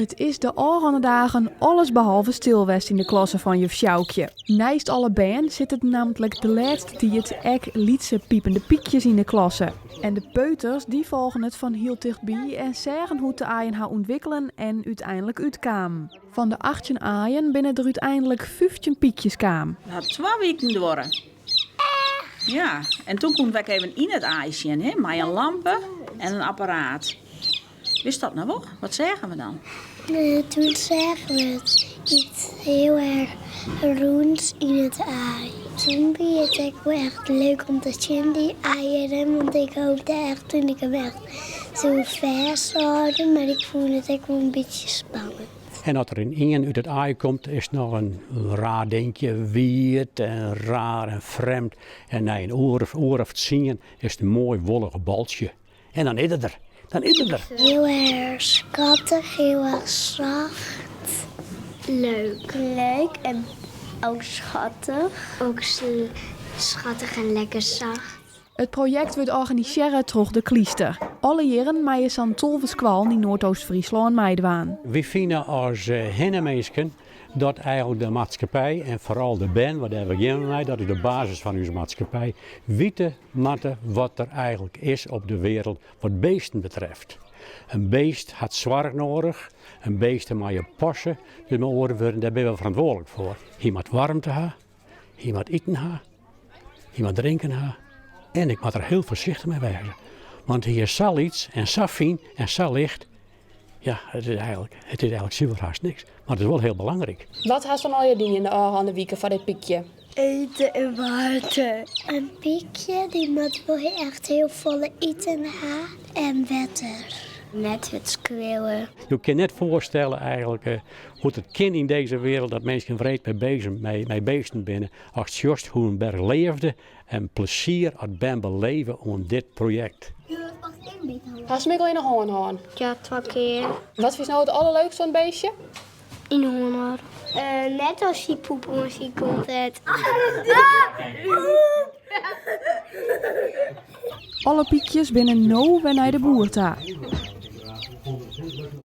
Het is de oranje dagen alles behalve stilwest in de klasse van juf Sjoukje. Naast alle band zit het namelijk de laatste die het ek lietse piepende piekjes in de klasse. En de peuters die volgen het van heel dichtbij en zeggen hoe de aaien haar ontwikkelen en uiteindelijk uitkwam. Van de 18 aaien binnen er uiteindelijk 15 piekjes kwam. We hadden 2 weken door. Ja, en toen konden we even in het ijsje, hè, met een lampen en een apparaat. Wist dat nou wel? Wat zeggen we dan? Toen zeggen we het iets heel erg roens in het aai. Toen vind het echt wel echt leuk om te zien die eieren, want ik hoopte echt toen ik hem echt zo vers hoorde, maar ik vond het echt wel een beetje spannend. En als er in één uit het aai komt, is het nog een raar denkje, wierd en raar en vreemd. En na een oor of zien is het een mooi wollige baltje. En dan is het er. Heel erg schattig, heel erg zacht. Leuk. Leuk en ook schattig. Ook schattig en lekker zacht. Het project wordt organiseren door de Kliester. Alle jaren maaien zo'n 12 squalen in Noordoost-Friesland meidwaan. We vinden als hennemeesken dat eigenlijk de maatschappij en vooral de band, wat we beginnen mee, dat is de basis van onze maatschappij, weten moeten wat er eigenlijk is op de wereld wat beesten betreft. Een beest had zorg nodig, een beest mag je passen, dus mijn oren worden, daar ben we verantwoordelijk voor. Je moet warmte hebben, je moet eten hebben, je moet drinken hebben en ik moet er heel voorzichtig mee wezen. Want hier is zo iets en zo fijn en zo licht. Ja, het is eigenlijk super haast niks. Maar het is wel heel belangrijk. Wat haast van al je dingen in de oren aan de wieken van dit piekje? Eten en water. Een piekje die moet wel echt heel volle eten hebben en water. Net het schreeuwen. Je kan net voorstellen eigenlijk hoe het kind in deze wereld dat mensen vreed met beesten binnen. Als juist hoe een berg leefde en plezier had ben beleven aan dit project. Hast Mikkel in een hoorn? Ja, 2 keer. Wat vind je nou het allerleukste van het beestje? In honor. Net als die poepenmuziek komt het. Alle piekjes binnen no weer naar de boerta.